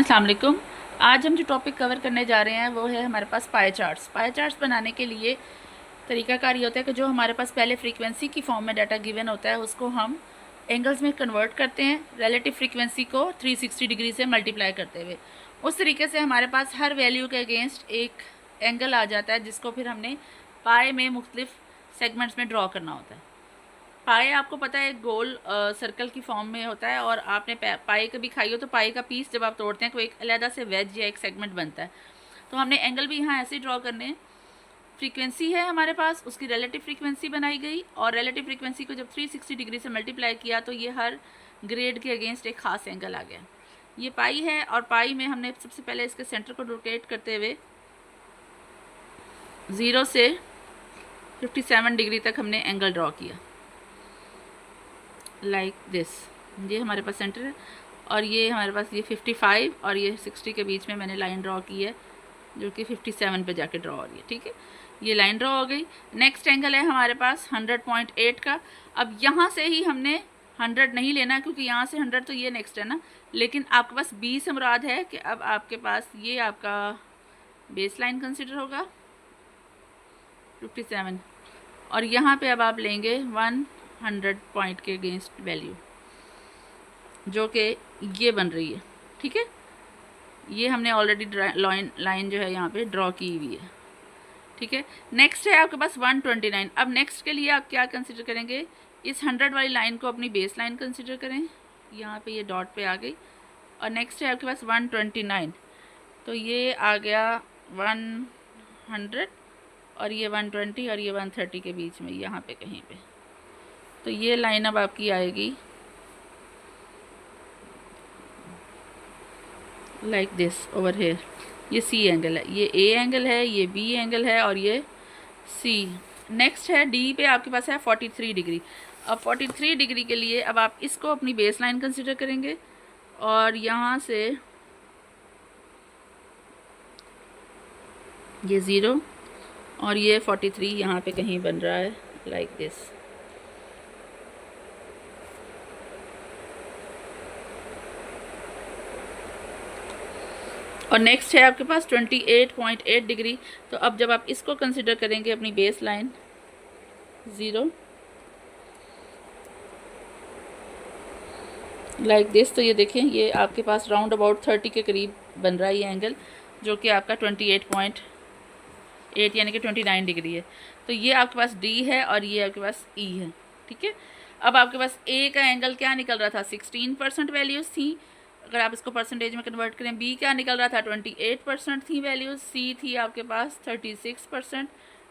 अस्सलाम वालेकुम। आज हम जो टॉपिक कवर करने जा रहे हैं वो है हमारे पास पाई चार्ट्स। पाई चार्ट्स बनाने के लिए तरीकाकार ये होता है कि जो हमारे पास पहले फ्रीक्वेंसी की फॉर्म में डाटा गिवन होता है उसको हम एंगल्स में कन्वर्ट करते हैं, रिलेटिव फ्रीक्वेंसी को 360 डिग्री से मल्टीप्लाई करते हुए। उस तरीके से हमारे पास हर वैल्यू के अगेंस्ट एक एंगल आ जाता है जिसको फिर हमने पाई में मुख्तलिफ सेगमेंट्स में ड्रॉ करना होता है। पाई आपको पता है गोल सर्कल की फॉर्म में होता है, और आपने पाई कभी खाई हो तो पाई का पीस जब आप तोड़ते हैं तो एक अलहदा से वेज या एक सेगमेंट बनता है। तो हमने एंगल भी यहाँ ऐसे ड्रॉ करने हैं। फ्रीक्वेंसी है हमारे पास, उसकी रिलेटिव फ्रीक्वेंसी बनाई गई, और रिलेटिव फ्रीक्वेंसी को जब 360 डिग्री से मल्टीप्लाई किया तो ये हर ग्रेड के अगेंस्ट एक ख़ास एंगल आ गया। ये पाई है, और पाई में हमने सबसे पहले इसके सेंटर को रोटेट करते हुए 0 से 57 डिग्री तक हमने एंगल ड्रॉ किया, लाइक दिस। ये हमारे पास सेंटर है, और ये हमारे पास ये 55 और ये 60 के बीच में मैंने लाइन ड्रॉ की है जो कि 57 पे जाके ड्रॉ हो रही है। ठीक है, ये लाइन ड्रॉ हो गई। नेक्स्ट एंगल है हमारे पास 100.8 का। अब यहाँ से ही हमने 100 नहीं लेना क्योंकि यहाँ से 100 तो ये नेक्स्ट है ना, लेकिन आपके पास 20 से मुराद है कि अब आपके पास ये आपका बेस लाइन कंसिडर होगा 57, और यहाँ पे अब आप लेंगे 100 पॉइंट के अगेंस्ट वैल्यू जो कि ये बन रही है। ठीक है, ये हमने ऑलरेडी लाइन जो है यहाँ पे ड्रॉ की हुई है। ठीक है, नेक्स्ट है आपके पास 129। अब नेक्स्ट के लिए आप क्या कंसिडर करेंगे, इस 100 वाली लाइन को अपनी बेस लाइन कंसिडर करें। यहाँ पे ये डॉट पे आ गई, और नेक्स्ट है आपके पास 129, तो ये आ गया 100 और ये 120 और ये 130 के बीच में यहाँ पे कहीं पे। तो ये लाइन अब आपकी आएगी लाइक दिस ओवर हेयर। ये सी एंगल है, ये ए एंगल है, ये बी एंगल है, और ये सी। नेक्स्ट है डी पे आपके पास है 43 डिग्री। अब 43 डिग्री के लिए अब आप इसको अपनी बेस लाइन कंसिडर करेंगे, और यहाँ से ये 0 और ये 43 यहाँ पे कहीं बन रहा है लाइक दिस। और नेक्स्ट है आपके पास 28.8 डिग्री। तो अब जब आप इसको कंसिडर करेंगे अपनी बेस लाइन 0 लाइक दिस, तो ये देखें ये आपके पास राउंड अबाउट 30 के करीब बन रहा है ये एंगल, जो कि आपका 28.8 यानी कि 29 डिग्री है। तो ये आपके पास डी है और ये आपके पास ई है। ठीक है, अब आपके पास ए का एंगल क्या निकल रहा था, 16% वैल्यूज़ थी, अगर आप इसको परसेंटेज में कन्वर्ट करें। बी क्या निकल रहा था, 28% थी वैल्यूज़। सी थी आपके पास 36%,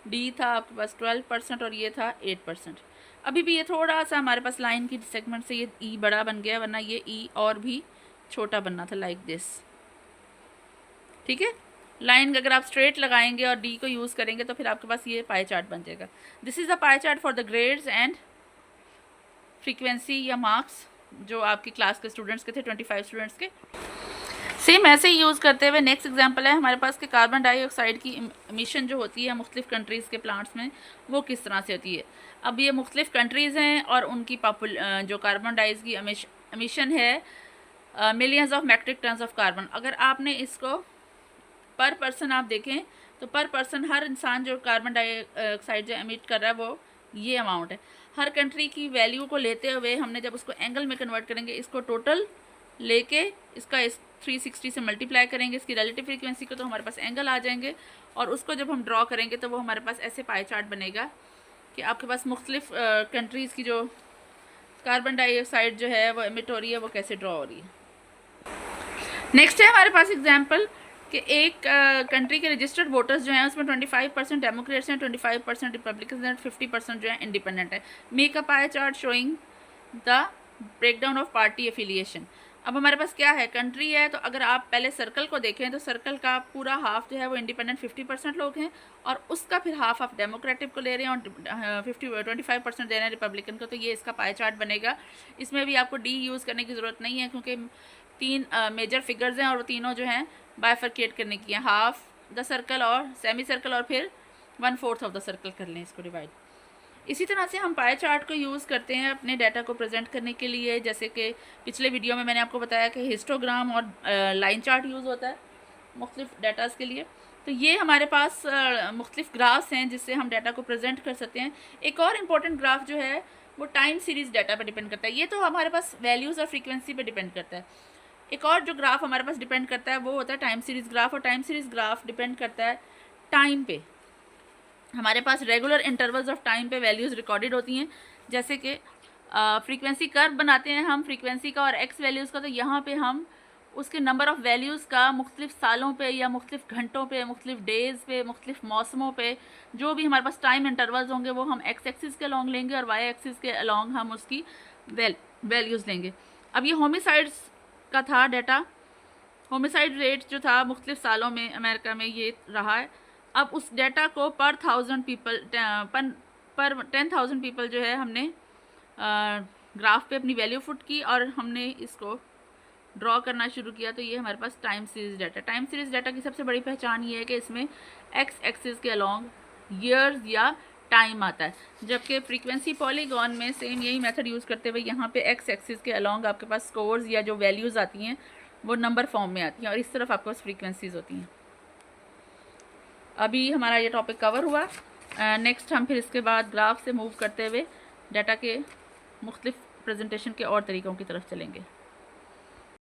डी था आपके पास 12%, और ये था 8%। अभी भी ये थोड़ा सा हमारे पास लाइन की सेगमेंट से ये ई बड़ा बन गया, वरना ये ई और भी छोटा बनना था लाइक दिस। ठीक है, लाइन अगर आप स्ट्रेट लगाएंगे और डी को यूज़ करेंगे तो फिर आपके पास ये पाई चार्ट बन जाएगा। This is a pie chart for the grades and frequency या मार्क्स जो आपकी क्लास के स्टूडेंट्स के थे, 25 स्टूडेंट्स के। सेम ऐसे ही यूज़ करते हुए नेक्स्ट एग्जांपल है हमारे पास कि कार्बन डाइऑक्साइड की एमिशन जो होती है मुख्तलिफ कंट्रीज़ के प्लांट्स में, वो किस तरह से होती है। अब ये मुख्तलिफ कंट्रीज़ हैं और उनकी जो कार्बन डाइऑक्साइड की एमिशन है millions of metric tons of carbon. अगर आपने इसको पर पर्सन आप देखें तो पर पर्सन हर इंसान जो कार्बन डाइऑक्साइड जो एमिट कर रहा है वो ये अमाउंट है। हर कंट्री की वैल्यू को लेते हुए हमने जब उसको एंगल में कन्वर्ट करेंगे, इसको टोटल लेके इसका इस 360 से मल्टीप्लाई करेंगे इसकी रिलेटिव फ्रीक्वेंसी को, तो हमारे पास एंगल आ जाएंगे, और उसको जब हम ड्रॉ करेंगे तो वो हमारे पास ऐसे पाई चार्ट बनेगा कि आपके पास मुख्तलिफ कंट्रीज़ की जो कार्बन डाइऑक्साइड जो है वो एमिट हो रही है वो कैसे ड्रॉ हो रही है। नेक्स्ट है हमारे पास एग्जाम्पल कि एक कंट्री के रजिस्टर्ड वोटर्स जो हैं उसमें 25% डेमोक्रेट्स हैं, 25% रिपब्लिकन हैं, 50% जो है इंडिपेंडेंट है। Make a pie chart showing the breakdown of party affiliation. अब हमारे पास क्या है, कंट्री है, तो अगर आप पहले सर्कल को देखें तो सर्कल का पूरा हाफ जो है वो इंडिपेंडेंट 50% लोग हैं, और उसका फिर हाफ आप डेमोक्रेटिक को ले रहे हैं और 25% दे रहे हैं रिपब्लिकन को। तो ये इसका पाई चार्ट बनेगा। इसमें भी आपको डी यूज़ करने की ज़रूरत नहीं है क्योंकि 3 मेजर फिगर्स हैं और वो तीनों जो हैं बाइफरकेट करने की है, हाफ द सर्कल और सेमी सर्कल और फिर 1/4 ऑफ द सर्कल कर लें इसको डिवाइड। इसी तरह से हम पाई चार्ट को यूज़ करते हैं अपने डाटा को प्रेजेंट करने के लिए, जैसे कि पिछले वीडियो में मैंने आपको बताया कि हिस्टोग्राम और लाइन चार्ट यूज़ होता है मुख्तलिफ डाटाज़ के लिए। तो ये हमारे पास मुख्तलिफ ग्राफ्स हैं जिससे हम डाटा को प्रेजेंट कर सकते हैं। एक और इम्पॉर्टेंट ग्राफ जो है वो टाइम सीरीज़ डाटा पर डिपेंड करता है। ये तो हमारे पास वैल्यूज़ और फ्रीक्वेंसी पे डिपेंड करता है। एक और जो ग्राफ हमारे पास डिपेंड करता है वो होता है टाइम सीरीज़ ग्राफ, और टाइम सीरीज़ ग्राफ डिपेंड करता है टाइम पे। हमारे पास रेगुलर इंटरवल्स ऑफ टाइम पे वैल्यूज़ रिकॉर्डेड होती हैं, जैसे कि फ्रीक्वेंसी कर्व बनाते हैं हम फ्रीक्वेंसी का और एक्स वैल्यूज़ का, तो यहाँ पे हम उसके नंबर ऑफ़ वैल्यूज़ का मुख्तलिफ सालों पे या मुख्तलिफ घंटों पे, मुख्तलिफ डेज़ पे, मुख्तलिफ मौसमों पे जो भी हमारे पास टाइम इंटरवल्स होंगे वो हम एक्स एक्सिस के अलॉन्ग लेंगे और वाई एक्सिस के अलॉन्ग हम उसकी वैल्यूज़ लेंगे। अब ये होमिसाइड्स का था डाटा, होमिसाइड रेट जो था मुख्तलिफ सालों में अमेरिका में ये रहा है। अब उस डाटा को पर 1000 पीपल पर 10,000 पीपल जो है हमने ग्राफ पे अपनी वैल्यू फुट की और हमने इसको ड्रॉ करना शुरू किया। तो ये हमारे पास time series data. Time series data की सबसे बड़ी पहचान ये है कि इसमें एक्स एक्सिस के अलॉन्ग ईयर्स या टाइम आता है, जबकि फ्रीक्वेंसी पॉलीगॉन में सेम यही मेथड यूज़ करते हुए यहाँ पे एक्स एक्सिस के अलॉन्ग आपके पास स्कोर्स या जो वैल्यूज़ आती हैं वो नंबर फॉर्म में आती हैं और इस तरफ आपके पास फ्रीक्वेंसीज होती हैं। अभी हमारा ये टॉपिक कवर हुआ। नेक्स्ट हम फिर इसके बाद ग्राफ से मूव करते हुए डाटा के मुख्तलिफ प्रेजेंटेशन के और तरीक़ों की तरफ चलेंगे।